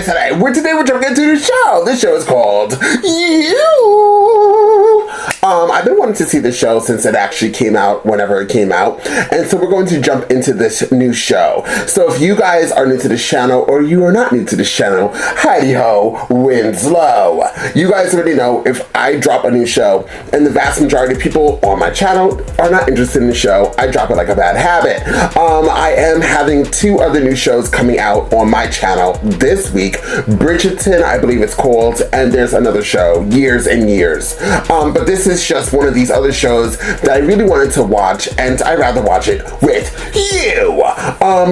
today? Today we're jumping into the show. This show is called You. I've been wanting to see this show since it actually came out whenever it came out. And so we're going to jump into this new show. So if you guys are new to this channel or you are not new to this channel, hidey-ho, wins low. You guys already know if I drop a new show and the vast majority of people on my channel are not interested in the show, I drop it like a bad habit. I am having 2 other new shows coming out on my channel this week. Bridgerton, I believe it's called, and there's another show, Years and Years. But this is just one of these other shows that I really wanted to watch, and I'd rather watch it with you.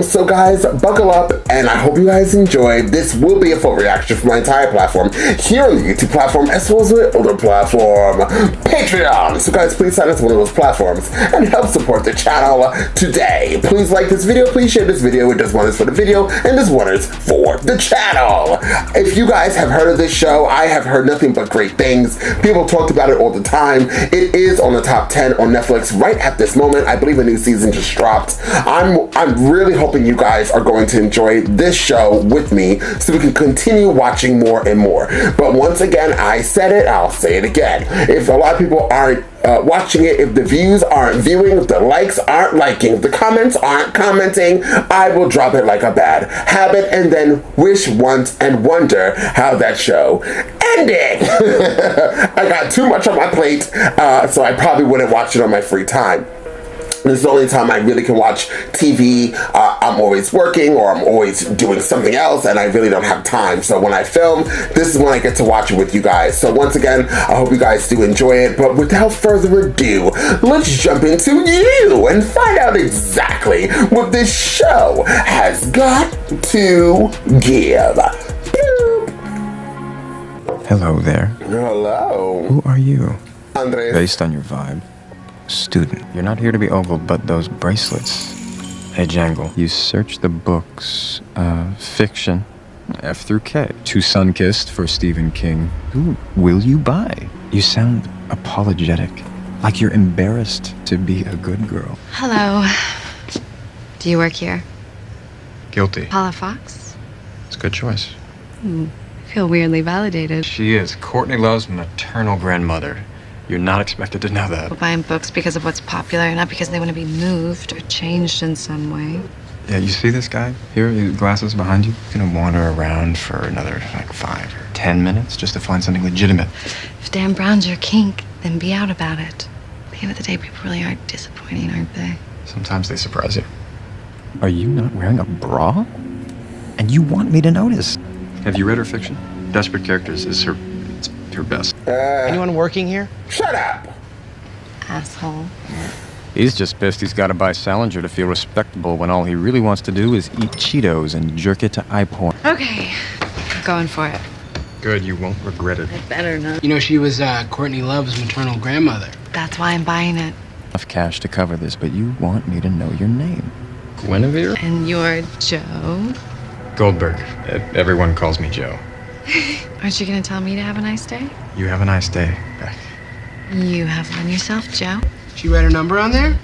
So guys, buckle up, and I hope you guys enjoy. This will be a full reaction from my entire platform here on the YouTube platform, as well as my other platform, Patreon. So guys, please sign up to one of those platforms and help support the channel today. Please like this video, please share this video. It does wonders for the video and does wonders for the channel. If you guys have heard of this show, I have heard nothing but great things. People talked about it all the time. It is on the top 10 on Netflix right at this moment. I believe a new season just dropped. I'm really hoping you guys are going to enjoy this show with me so we can continue watching more and more. But once again, I said it, I'll say it again. If a lot of people aren't watching it, if the views aren't viewing, if the likes aren't liking, if the comments aren't commenting, I will drop it like a bad habit and then wish, want, and wonder how that show ended. I got too much on my plate, so I probably wouldn't watch it on my free time. This is the only time I really can watch TV. I'm always working or I'm always doing something else and I really don't have time. So when I film, this is when I get to watch it with you guys. So once again, I hope you guys do enjoy it. But without further ado, let's jump into You and find out exactly what this show has got to give. Hello there. Hello. Who are you? Andres. Based on your vibe, student. You're not here to be ogled, but those bracelets, they jangle. You search the books, fiction, F through K. To Sunkissed for Stephen King. Who will you buy? You sound apologetic, like you're embarrassed to be a good girl. Hello. Do you work here? Guilty. Paula Fox? It's a good choice. I feel weirdly validated. She is Courtney Love's maternal grandmother. You're not expected to know that. We're buying books because of what's popular, not because they want to be moved or changed in some way. Yeah, you see this guy here, his glasses behind you? He's gonna wander around for another, 5 or 10 minutes just to find something legitimate. If Dan Brown's your kink, then be out about it. At the end of the day, people really are disappointing, aren't they? Sometimes they surprise you. Are you not wearing a bra? And you want me to notice? Have you read her fiction? Desperate Characters is her best. Anyone working here? Shut up. Asshole. He's just pissed he's got to buy Salinger to feel respectable when all he really wants to do is eat Cheetos and jerk it to eye porn. Okay, I'm going for it. Good, you won't regret it. I better not. You know, she was Courtney Love's maternal grandmother. That's why I'm buying it. Enough cash to cover this, but you want me to know your name. Guinevere? And you're Joe? Goldberg. Everyone calls me Joe. Aren't you gonna tell me to have a nice day? You have a nice day, Beck. You have one yourself, Joe. She read her number on there?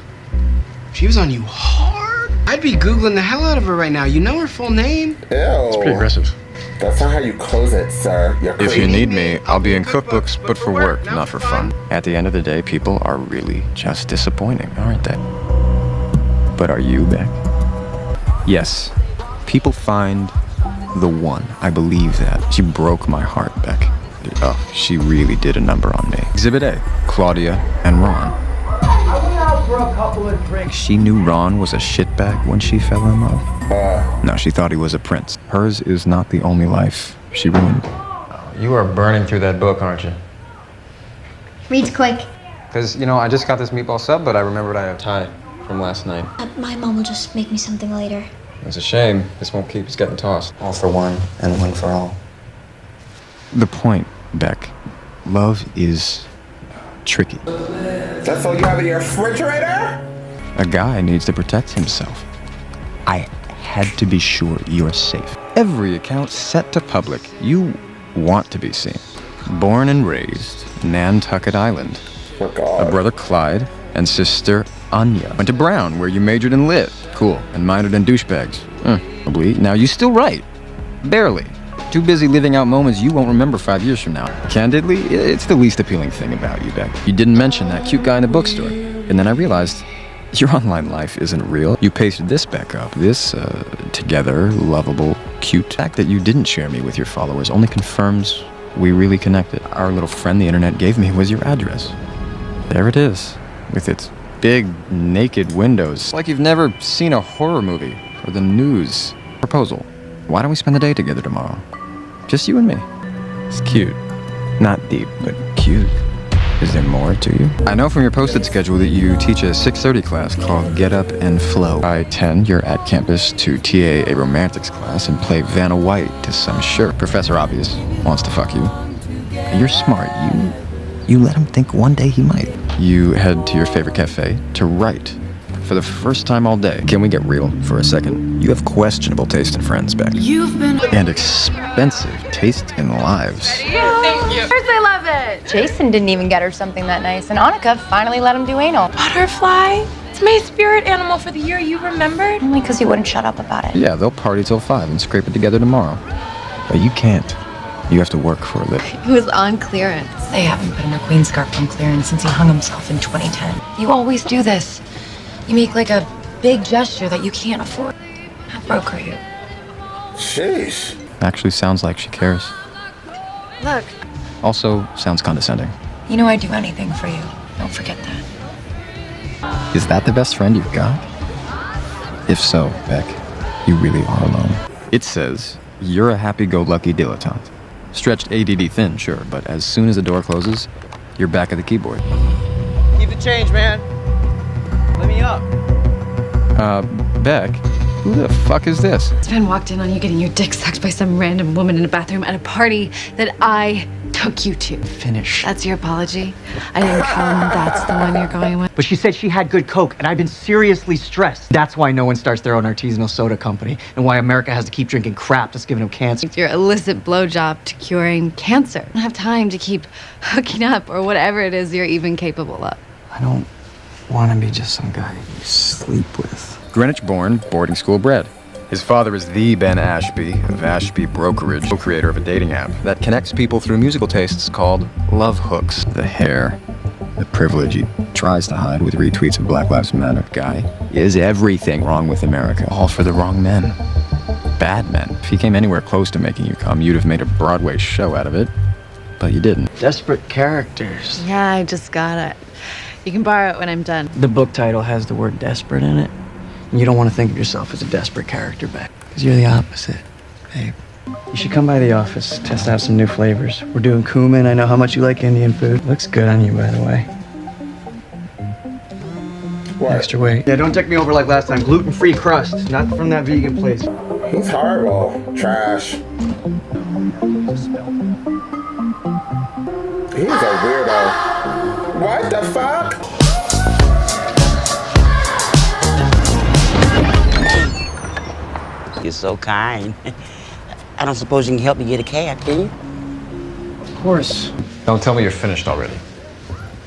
She was on you hard. I'd be Googling the hell out of her right now. You know her full name? Ew. It's pretty aggressive. That's not how you close it, sir. You're If crazy. you need me, I'll be in cookbooks, but for work, not for fun. At the end of the day, people are really just disappointing, aren't they? But are you, Beck? Yes. People find the one. I believe that. She broke my heart, Beck. Oh, she really did a number on me. Exhibit A, Claudia and Ron. I went out for a couple of drinks. She knew Ron was a shitbag when she fell in love. No, she thought he was a prince. Hers is not the only life she ruined. You are burning through that book, aren't you? Read quick. Because, I just got this meatball sub, but I remembered I have Thai from last night. My mom will just make me something later. It's a shame. This won't keep us getting tossed. All for one and one for all. The point, Beck, love is tricky. That's all you have in your refrigerator? A guy needs to protect himself. I had to be sure you're safe. Every account set to public. You want to be seen. Born and raised Nantucket Island. Oh, God. A brother Clyde and sister Anya. Went to Brown, where you majored in lit. Cool. And minored in douchebags. Probably. Now, you still write. Barely. Too busy living out moments you won't remember 5 years from now. Candidly, it's the least appealing thing about you, Beck. You didn't mention that cute guy in the bookstore. And then I realized your online life isn't real. You pasted this back up. This, together, lovable, cute fact that you didn't share me with your followers only confirms we really connected. Our little friend the internet gave me was your address. There it is, with its big, naked windows. Like you've never seen a horror movie or the news. Proposal. Why don't we spend the day together tomorrow? Just you and me. It's cute. Not deep, but cute. Is there more to you? I know from your posted schedule that you teach a 6:30 class called Get Up and Flow. By 10, you're at campus to TA a romantics class and play Vanna White to some shirt. Professor Obvious wants to fuck you. You're smart. You let him think one day he might. You head to your favorite cafe to write. For the first time all day. Can we get real for a second? You have questionable taste in friends, Beck. You've been... And expensive taste in lives. Thank you. Of course I love it. Jason didn't even get her something that nice, and Annika finally let him do anal. Butterfly? It's my spirit animal for the year, you remembered? Only because he wouldn't shut up about it. Yeah, they'll party till 5 and scrape it together tomorrow. But you can't. You have to work for a living. It was on clearance. They haven't put a McQueen scarf on clearance since he hung himself in 2010. You always do this. You make like a big gesture that you can't afford. How broke are you? Sheesh. Actually sounds like she cares. Look. Also sounds condescending. You know I'd do anything for you. Don't forget that. Is that the best friend you've got? If so, Beck, you really are alone. It says you're a happy-go-lucky dilettante. Stretched ADD thin, sure, but as soon as the door closes, you're back at the keyboard. Keep the change, man. Let me up. Beck, who the fuck is this? Sven walked in on you getting your dick sucked by some random woman in a bathroom at a party that I took you to. Finish. That's your apology? I didn't come, that's the one you're going with? But she said she had good coke, and I've been seriously stressed. That's why no one starts their own artisanal soda company, and why America has to keep drinking crap that's giving them cancer. It's your illicit blowjob to curing cancer. I don't have time to keep hooking up or whatever it is you're even capable of. I don't want to be just some guy you sleep with. Greenwich-born, boarding school bred. His father is the Ben Ashby of Ashby Brokerage, co-creator of a dating app that connects people through musical tastes called Love Hooks. The hair, the privilege he tries to hide with retweets of Black Lives Matter. Guy is everything wrong with America, all for the wrong men. Bad men. If he came anywhere close to making you come, you'd have made a Broadway show out of it. But you didn't. Desperate characters. Yeah, I just got it. You can borrow it when I'm done. The book title has the word desperate in it. And you don't want to think of yourself as a desperate character, Beck. Because you're the opposite, babe. You should come by the office, test out some new flavors. We're doing cumin. I know how much you like Indian food. Looks good on you, by the way. What? Extra weight. Yeah, don't take me over like last time. Gluten-free crust, not from that vegan place. He's horrible. Trash. He's a weirdo. What the fuck? You're so kind. I don't suppose you can help me get a cab, can you? Of course. Don't tell me you're finished already.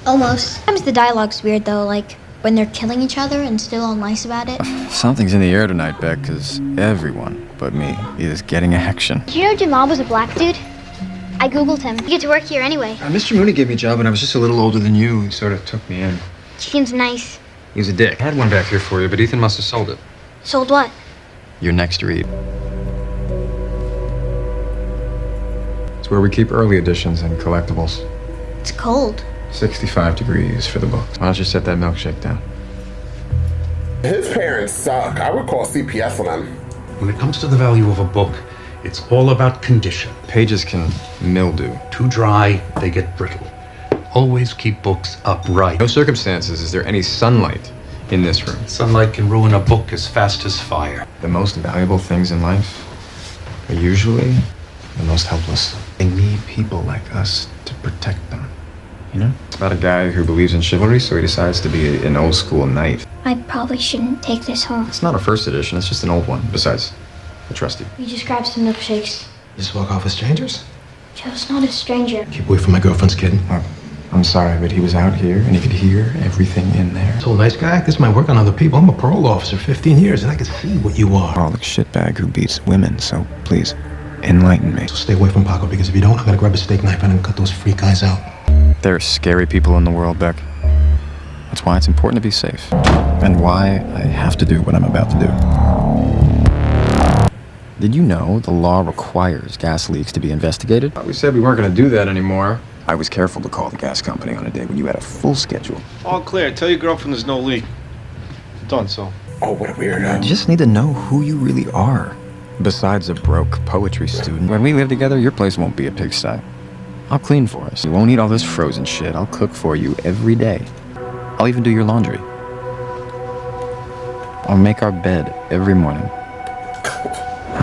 Almost. Sometimes the dialogue's weird though, like when they're killing each other and still all nice about it. Something's in the air tonight, Beck, because everyone but me is getting action. Do you know Jamal was a black dude? I googled him. You get to work here anyway. Mr. Mooney gave me a job when I was just a little older than you. He sort of took me in. Seems nice. He was a dick. I had one back here for you, but Ethan must have sold it. Sold what? Your next read. It's where we keep early editions and collectibles. It's cold. 65 degrees for the books. Why don't you set that milkshake down? His parents suck. I would call CPS on them. When it comes to the value of a book, it's all about condition. Pages can mildew. Too dry, they get brittle. Always keep books upright. No circumstances is there any sunlight in this room. Sunlight can ruin a book as fast as fire. The most valuable things in life are usually the most helpless. They need people like us to protect them. You know? It's about a guy who believes in chivalry, so he decides to be an old school knight. I probably shouldn't take this home. It's not a first edition, it's just an old one. Besides, I trust you. We just grabbed some milkshakes. You just walk off with strangers? Joe's not a stranger. Keep away from my girlfriend's kid. I'm sorry, but he was out here and he could hear everything in there. So nice guy, this might work on other people. I'm a parole officer, 15 years, and I can see what you are. All the shitbag who beats women, so please, Enlighten me. So stay away from Paco, because if you don't, I'm gonna grab a steak knife and cut those freak guys out. There are scary people in the world, Beck. That's why it's important to be safe. And why I have to do what I'm about to do. Did you know the law requires gas leaks to be investigated? We said we weren't going to do that anymore. I was careful to call the gas company on a day when you had a full schedule. All clear. Tell your girlfriend there's no leak. Done so. Oh, what a weirdo. I just need to know who you really are. Besides a broke poetry student, when we live together, your place won't be a pigsty. I'll clean for us. You won't eat all this frozen shit. I'll cook for you every day. I'll even do your laundry. I'll make our bed every morning.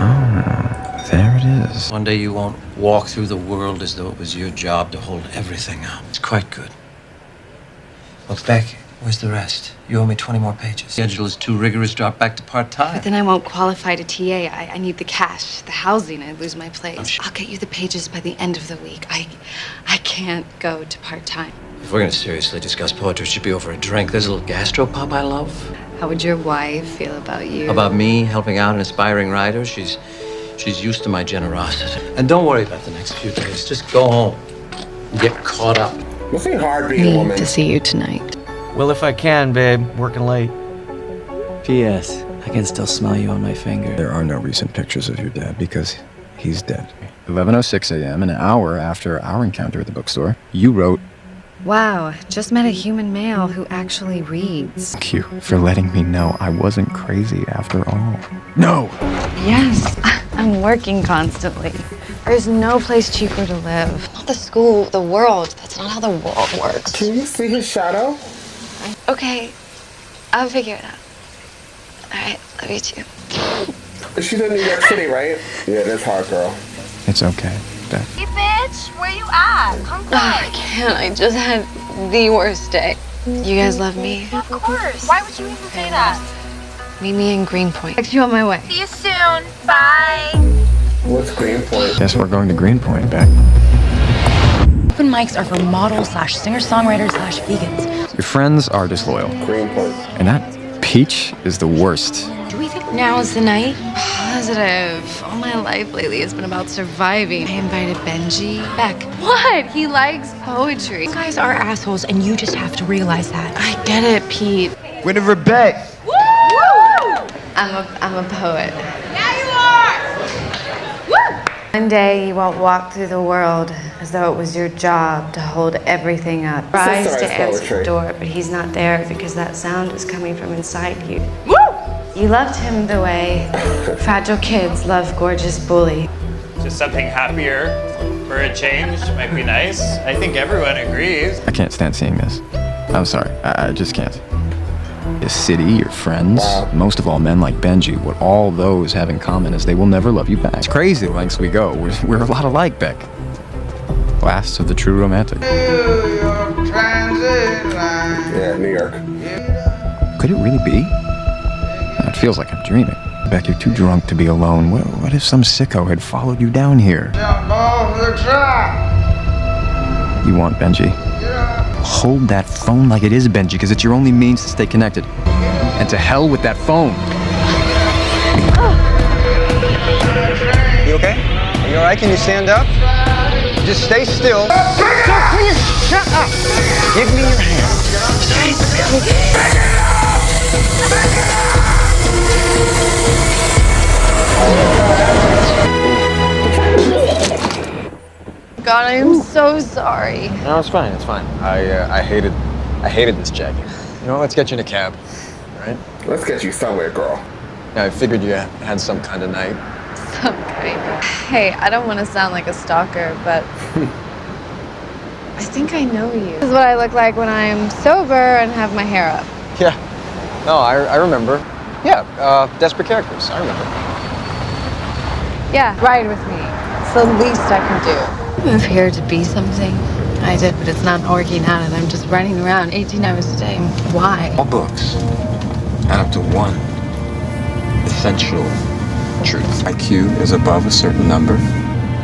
Oh, there it is. One day you won't walk through the world as though it was your job to hold everything up. It's quite good. Look, Beck, where's the rest? You owe me 20 more pages. Schedule is too rigorous, drop back to part-time. But then I won't qualify to TA. I need the cash, the housing. I'd lose my place. I'll get you the pages by the end of the week. I can't go to part-time. If we're gonna seriously discuss poetry, it should be over a drink. There's a little gastropub I love. How would your wife feel about you? About me helping out an aspiring writer? She's used to my generosity. And don't worry about the next few days. Just go home and get caught up. Must be hard being a woman. To see you tonight. Well, if I can, babe. Working late. P.S. I can still smell you on my finger. There are no recent pictures of your dad because he's dead. 11:06 a.m., an hour after our encounter at the bookstore, you wrote, Wow, just met a human male who actually reads. "Thank you for letting me know I wasn't crazy after all." No! Yes, I'm working constantly. There's no place cheaper to live. Not the school, the world. That's not how the world works. Can you see his shadow? Okay, I'll figure it out. All right, love you too. She's in New York City, right? Yeah, that's hard, girl. It's okay, Beck. Hey, bitch, where you at? Come quick. I can't. I just had the worst day. You guys love me? Of course. Why would you even say that? Meet me in Greenpoint. Text you on my way. See you soon. Bye. What's Greenpoint? Guess we're going to Greenpoint, Beck. Open mics are for models / singer-songwriters / vegans. Your friends are disloyal. Greenpoint. And that peach is the worst. Do we think now is the night? Positive. All my life lately has been about surviving. I invited Benji. Beck. What? He likes poetry. You guys are assholes, and you just have to realize that. I get it, Pete. Winifred Beck. Woo! I'm a poet. Yeah, you are. Woo! One day you won't walk through the world as though it was your job to hold everything up. Tries to answer the door, but he's not there because that sound is coming from inside you. Woo! You loved him the way fragile kids love gorgeous bully. Just something happier for a change might be nice. I think everyone agrees. I can't stand seeing this. I'm sorry, I just can't. The city, your friends, most of all men like Benji, what all those have in common is they will never love you back. It's crazy the lengths we go. We're a lot alike, Beck. Last of the true romantic. Yeah, New York. Could it really be? It feels like I'm dreaming. Beck, you're too drunk to be alone. What if some sicko had followed you down here? You want Benji? Hold that phone like it is Benji, because it's your only means to stay connected. And to hell with that phone. You okay? Are you alright? Can you stand up? Just stay still. Please, shut up! Give me your hand. God, I am so sorry. No, it's fine. It's fine. I hated this jacket. You know what? Let's get you in a cab, all right? Let's get you somewhere, girl. Yeah, I figured you had some kind of night. Some kind of. Hey, I don't want to sound like a stalker, but I think I know you. This is what I look like when I'm sober and have my hair up. Yeah. No, I remember. Yeah, Desperate Characters. I remember. Yeah, ride with me. It's the least I can do. Move here to be something. I did, but it's not working out, and I'm just running around 18 hours a day. Why? All books add up to one essential truth. IQ is above a certain number.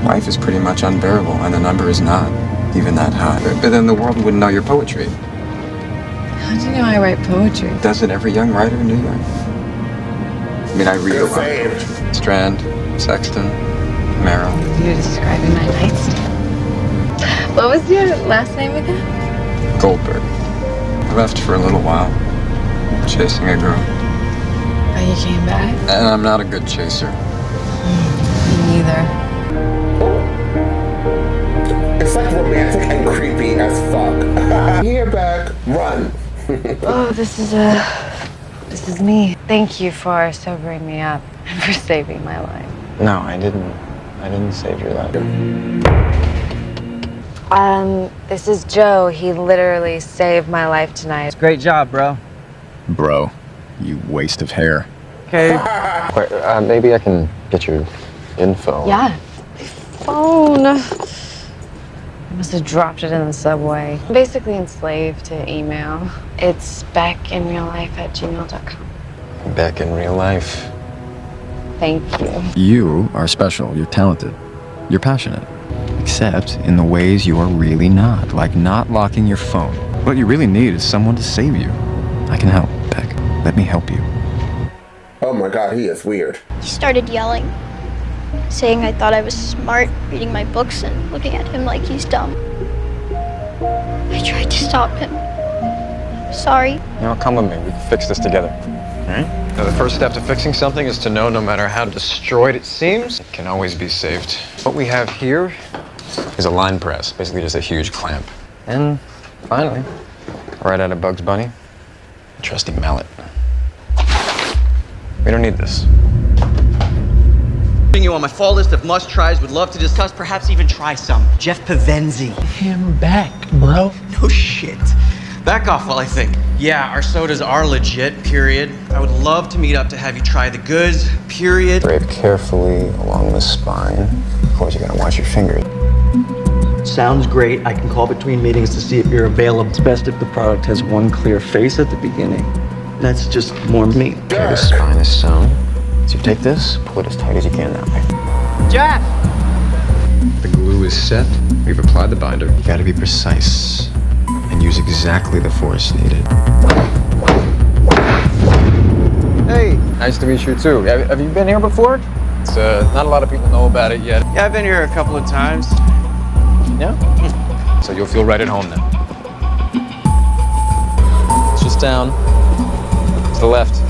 Life is pretty much unbearable, and the number is not even that high. But then the world wouldn't know your poetry. How do you know I write poetry? Doesn't every young writer in New York? I mean, I read a lot. Strand, Sexton, Marrow. You're describing my nightstand. What was your last name again? Goldberg. I left for a little while, chasing a girl. Oh, you came back? And I'm not a good chaser. Me neither. It's like romantic and creepy as fuck. Here, Beck, run. Oh, this is me. Thank you for sobering me up and for saving my life. No, I didn't save your life. This is Joe. He literally saved my life tonight. Great job, bro. Bro, you waste of hair. Okay. Wait, maybe I can get your info. Yeah. Phone. I must have dropped it in the subway. I'm basically enslaved to email. It's beckinreallife@gmail.com. Beck in real life. Thank you. You are special. You're talented. You're passionate. Except in the ways you are really not. Like not locking your phone. What you really need is someone to save you. I can help, Beck. Let me help you. Oh my god, he is weird. He started yelling, saying I thought I was smart, reading my books and looking at him like he's dumb. I tried to stop him. Sorry. You know, come with me. We can fix this together. All right? Now, the first step to fixing something is to know no matter how destroyed it seems, it can always be saved. What we have here is a line press, basically just a huge clamp. And finally, right out of Bugs Bunny, a trusty mallet. We don't need this. You on my fall list of must-tries, would love to discuss, perhaps even try some. Jeff Pavenzi. Him back, bro. No shit. Back off while I think. Yeah, our sodas are legit, period. I would love to meet up to have you try the goods, period. Drape carefully along the spine. Of course, you gotta watch your fingers. Sounds great. I can call between meetings to see if you're available. It's best if the product has one clear face at the beginning. That's just more me. Okay, the spine is sewn. So you take this, pull it as tight as you can that way. Jeff! The glue is set. We've applied the binder. You gotta be precise and use exactly the force needed. Hey, nice to meet you too. Have you been here before? It's not a lot of people know about it yet. Yeah, I've been here a couple of times. Yeah? So you'll feel right at home then. It's just down. To the left.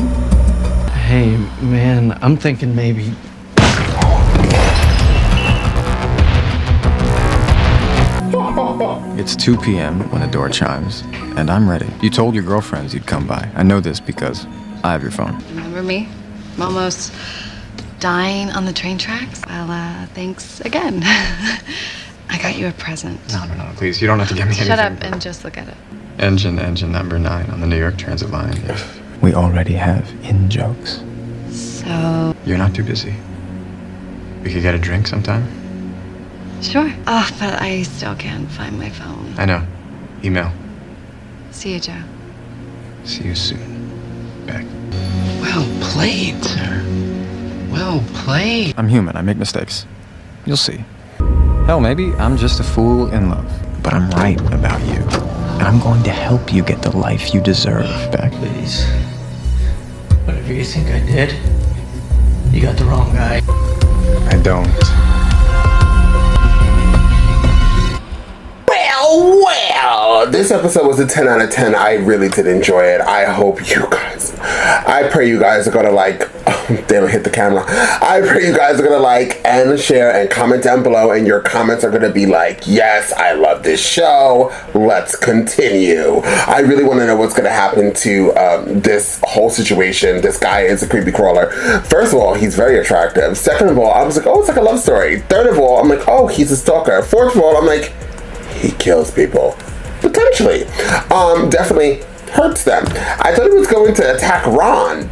Hey, man, I'm thinking maybe... It's 2 p.m. when the door chimes, and I'm ready. You told your girlfriends you'd come by. I know this because I have your phone. Remember me? I'm almost dying on the train tracks. Well, thanks again. I got you a present. No, please. You don't have to get me anything. Shut up and just look at it. Engine number 9 on the New York Transit line. We already have in-jokes. So... You're not too busy. We could get a drink sometime? Sure. Oh, but I still can't find my phone. I know. Email. See you, Joe. See you soon. Beck. Well played, sir. Well played. I'm human. I make mistakes. You'll see. Hell, maybe I'm just a fool in love. But I'm right about you. And I'm going to help you get the life you deserve, Beck. Please. Whatever you think I did, you got the wrong guy. I don't. Well, this episode was a 10 out of 10. I really did enjoy it. I hope you guys, I pray you guys are gonna like, oh, damn, I hit the camera. I pray you guys are gonna like and share and comment down below, and your comments are gonna be like, yes, I love this show, let's continue. I really want to know what's gonna happen to this whole situation. This guy is a creepy crawler. First of all, he's very attractive. Second of all, I was like, oh, it's like a love story. Third of all, I'm like, oh, he's a stalker. Fourth of all, I'm like, he kills people. Potentially. Definitely hurts them. I thought he was going to attack Ron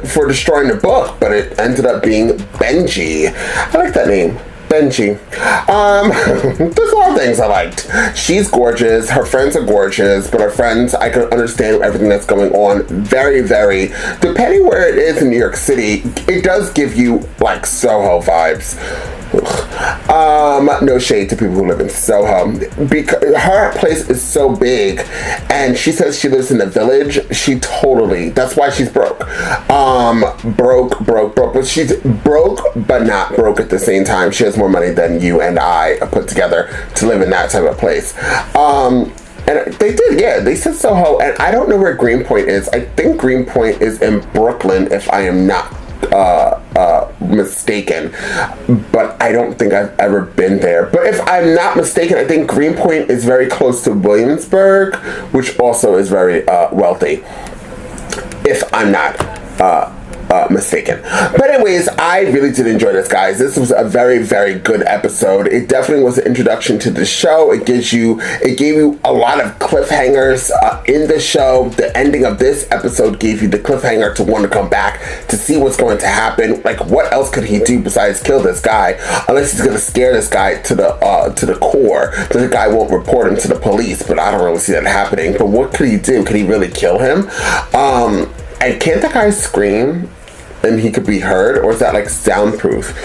for destroying the book, but it ended up being Benji. I like that name. Benji. There's a lot of things I liked. She's gorgeous. Her friends are gorgeous, but her friends, I can understand everything that's going on. Very, very, depending where it is in New York City, it does give you like Soho vibes. No shade to people who live in Soho. Because her place is so big, and she says she lives in the village. She totally, that's why she's broke. Broke, but she's broke, but not broke at the same time. She has more money than you and I put together to live in that type of place. And they did, yeah, they said Soho, and I don't know where Greenpoint is. I think Greenpoint is in Brooklyn, if I am not mistaken, but I don't think I've ever been there. But if I'm not mistaken, I think Greenpoint is very close to Williamsburg, which also is very wealthy, if I'm not mistaken. But anyways, I really did enjoy this, guys. This was a very, very good episode. It definitely was an introduction to the show. It gave you a lot of cliffhangers in the show. The ending of this episode gave you the cliffhanger to want to come back to see what's going to happen. Like, what else could he do besides kill this guy? Unless he's going to scare this guy to the core, so the guy won't report him to the police. But I don't really see that happening. But what could he do? Could he really kill him? And can't the guy scream and he could be heard, or is that like soundproof?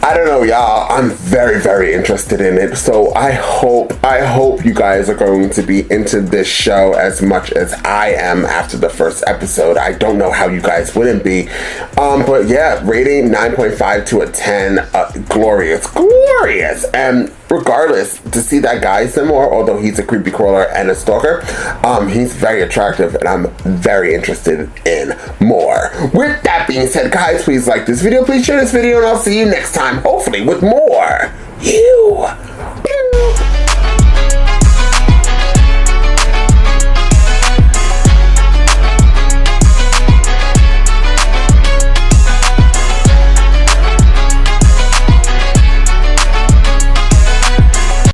I don't know, y'all. I'm very, very interested in it. So I hope you guys are going to be into this show as much as I am after the first episode. I don't know how you guys wouldn't be. But yeah, rating 9.5 to a 10. Glorious. And regardless, to see that guy some more, although he's a creepy crawler and a stalker, he's very attractive, and I'm very interested in more. With that being said, guys, please like this video, please share this video, and I'll see you next time, hopefully with more You.